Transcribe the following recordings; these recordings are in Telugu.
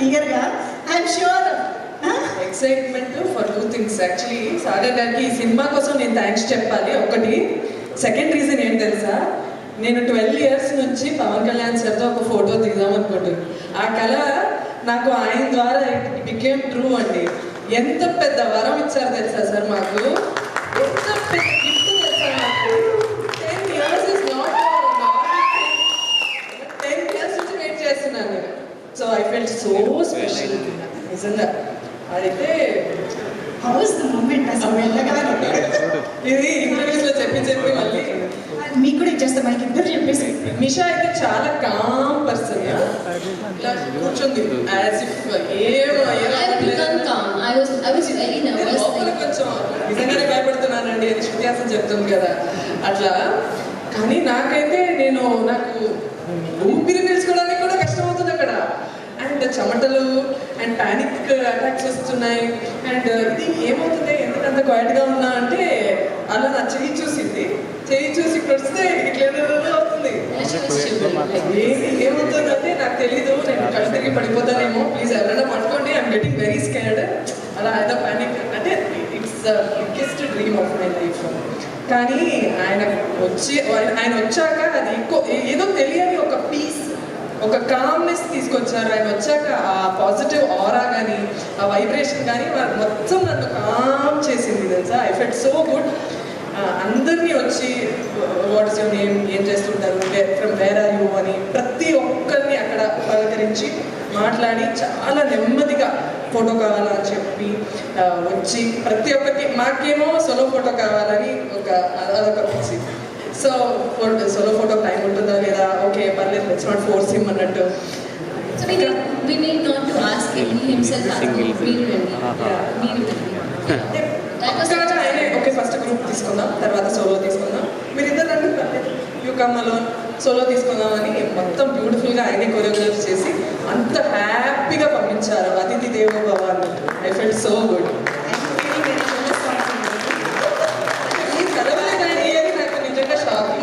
క్లియర్గా. I'm sure excitement for 2 things. Actually Sagar గారికి ఈ సినిమా కోసం నేను థ్యాంక్స్ చెప్పాలి. ఒకటి, సెకండ్ రీజన్ ఏం తెలుసా, నేను 12 years నుంచి పవన్ కళ్యాణ్ సార్తో ఒక ఫోటో దిగుదాం అనుకుంటున్నాను. ఆ కళ నాకు ఆయన ద్వారా ఇట్ బికేమ్ ట్రూ అండి. ఎంత పెద్ద వరం ఇచ్చారు తెలుసా సార్ మాకు, ఎంత పెద్ద గిఫ్ట్ తెలుసా మాకు. 10 years is not 10 years నుంచి వెయిట్ చేస్తున్నాను. So I felt so special నిజంగా. అయితే హౌ ఇస్ ద మూమెంట్ అసలు వెళ్ళగా ఇది ఇంటర్వ్యూస్లో చెప్పి మళ్ళీ మీకు కూడా ఇచ్చేస్తాం, మనకి ఇద్దరు చెప్పేసి. మిషా అయితే చాలా కామ్ పర్సన్, ఇలా కూర్చుంది యాజ్ ఇఫ్ కొంచెం నిజంగానే భయపడుతున్నానండి అని శృతిహాసం చెప్తుంది కదా అట్లా. కానీ నాకైతే నాకు ఊపిరి పీల్చుకోవడానికి కూడా కష్టం అవుతుంది అక్కడ. అండ్ చెమటలు అండ్ ప్యానిక్ అటాక్స్ వస్తున్నాయి. అండ్ ఇది ఏమవుతుంది, ఎందుకంత క్వైట్గా ఉన్నా అంటే అలా నా చెయ్యి చూసింది, చెయ్యి చూసి ఇక్కడ వస్తే ఇట్లా అవుతుంది. ఏమవుతుందంటే నాకు తెలీదు, నేను కళ్ళు తిరిగి పడిపోతానేమో, ప్లీజ్ ఎవరైనా పట్టుకోండి, ఐఎమ్ గెటింగ్ వెరీ స్కేర్డ్. అలా ఏదో ప్యానిక్ అంటే it's the biggest dream of my life. కానీ ఆయన వచ్చాక అది ఏదో తెలియని ఒక పీస్, ఒక కామ్నెస్ తీసుకొచ్చారు. ఆయన వచ్చాక ఆ పాజిటివ్ ఆరా కానీ ఆ వైబ్రేషన్ కానీ మొత్తం నన్ను కామ్ చేసింది తెలుసా. I felt so good. అందరినీ వచ్చి వాట్ ఇస్ యువర్ నేమ్, ఏం చేస్తుంటారు, ఫ్రమ్ వేర్ ఆర్ యూ అని ప్రతి ఒక్కరిని అక్కడ పలకరించి మాట్లాడి చాలా నెమ్మదిగా ఫోటో కావాలని చెప్పి వచ్చి ప్రతి ఒక్కరికి, మాకేమో సోలో ఫోటో కావాలని అదొక పిచ్చి. సో సోలో ఫోటో టైం ఉంటుందా లేదా, ఓకే పర్లేదు, లెట్స్ నాట్ ఫోర్స్ హిమ్ అన్నట్టు. ఆయనే ఓకే ఫస్ట్ గ్రూప్ తీసుకుందాం, తర్వాత సోలో తీసుకుందాం, మీరిద్దరు అంటే పర్లేదు, యూ కమ్ అలోన్, సోలో తీసుకుందాం అని మొత్తం బ్యూటిఫుల్గా ఆయనే కొరియోగ్రాఫ్ చేసి అంత హ్యాపీగా పంపించారు. అతిథి దేవో భవ అన్నట్టు. I felt so good.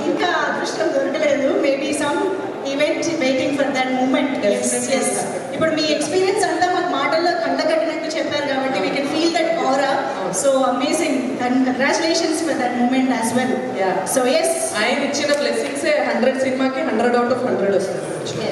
ఇంకా అదృష్టం దొరకలేదు, maybe some event waiting for that moment. ఇప్పుడు మీ ఎక్స్పీరియన్స్ అంతా మాకు మాటల్లో కండకట్టినట్టు చెప్పారు కాబట్టి we can feel that aura. So amazing and congratulations for that moment as well. So yes, ఆయన ఇచ్చిన బ్లెస్సింగ్సే 100 సినిమాకి 100 out of 100 వస్తుంది.